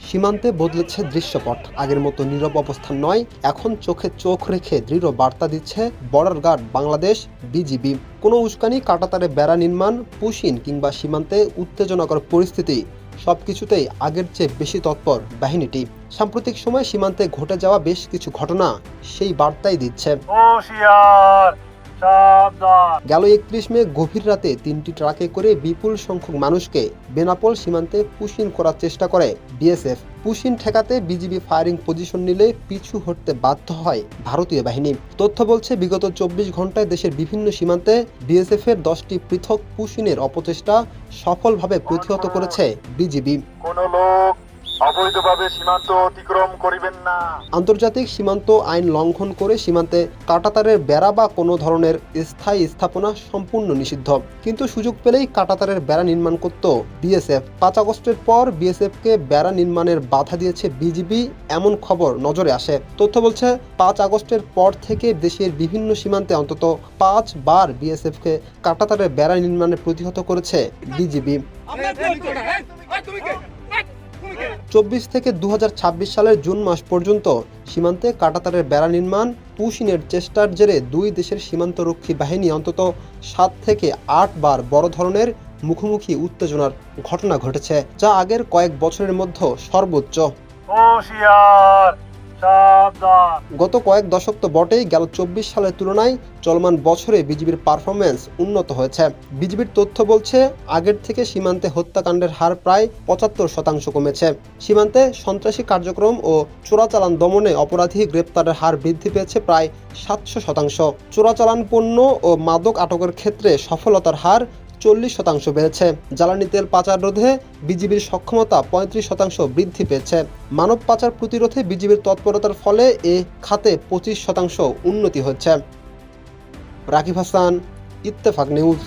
সীমান্তে বদলেছে দৃশ্যপট। আগের মতো নীরব অবস্থান নয়, এখন চোখে চোখ রেখে দৃঢ় বার্তা দিচ্ছে বর্ডার গার্ড বাংলাদেশ, বিজিবি। কোনো উস্কানি, কাঁটাতারে বেড়া নির্মাণ, পুশিন কিংবা সীমান্তে উত্তেজনাকর পরিস্থিতি সবকিছুতেই আগের চেয়ে বেশি তৎপর বাহিনীটি। সাম্প্রতিক সময়ে সীমান্তে ঘটে যাওয়া বেশ কিছু ঘটনা সেই বার্তাই দিচ্ছে। গেল 31 মে গভীর রাতে 3টি ট্রাকে করে বিপুল সংখ্যক মানুষকে বেনাপোল সীমান্তে পুশিন করার চেষ্টা করে বিএসএফ। পুশিন ঠেকাতে বিজিবি ফায়ারিং পজিশন নিলে পিছু হটতে বাধ্য হয় ভারতীয় বাহিনী। তথ্য বলছে, বিগত 24 ঘন্টায় দেশের বিভিন্ন সীমান্তে বিএসএফের 10টি পৃথক পুশিনের অপচেষ্টা সফলভাবে প্রতিহত করেছে বিজিবি। অবৈধভাবে সীমান্ত অতিক্রম করিবেন না। আন্তর্জাতিক সীমান্ত আইন লঙ্ঘন করে সীমান্তে কাঁটাতারের বেড়া বা কোনো ধরনের স্থায়ী স্থাপনা সম্পূর্ণ নিষিদ্ধ। কিন্তু সুযোগ পেলেই কাঁটাতারের বেড়া নির্মাণ করত বিএসএফ। 5 আগস্টের পর বিএসএফকে বেড়া নির্মাণের বাধা দিয়েছে বিজিবি, এমন খবর নজরে আসে। তথ্য বলছে, 5 আগস্টের পর থেকে দেশের বিভিন্ন সীমান্তে অন্তত 5 বার বিএসএফকে কাঁটাতারের বেড়া নির্মাণে প্রতিহত করেছে বিজিবি। 24 থেকে 2026 সালের জুন মাস পর্যন্ত সীমান্তে কাঁটাতারের বেড়া নির্মাণ, পুশিনের চেষ্টার জেরে দুই দেশের সীমান্তরক্ষী বাহিনী অন্তত 7 থেকে 8 বার বড় ধরনের মুখোমুখি উত্তেজনার ঘটনা ঘটেছে, যা আগের কয়েক বছরের মধ্যে সর্বোচ্চ। গত কয়েক দশক তো বটেই, গেল 24 সালের তুলনায় চলমান বছরে বিজিবির পারফরমেন্স উন্নত হয়েছে। বিজিবির তথ্য বলছে, আগের থেকে সীমান্তে হত্যাকাণ্ডের হার প্রায় 75% কমেছে। সীমান্তে সন্ত্রাসী কার্যক্রম ও চোরাচালান দমনে অপরাধী গ্রেপ্তারের হার বৃদ্ধি পেয়েছে প্রায় 700%। চোরাচালান পণ্য ও মাদক আটকের ক্ষেত্রে সফলতার হার 40% বেড়েছে। জ্বালানি তেল পাচার রোধে বিজিবির সক্ষমতা 35% বৃদ্ধি পেয়েছে। মানব পাচার প্রতিরোধে বিজিবির তৎপরতার ফলে এ খাতে 25% উন্নতি হচ্ছে। রাকিব হাসান, ইত্তেফাক নিউজ।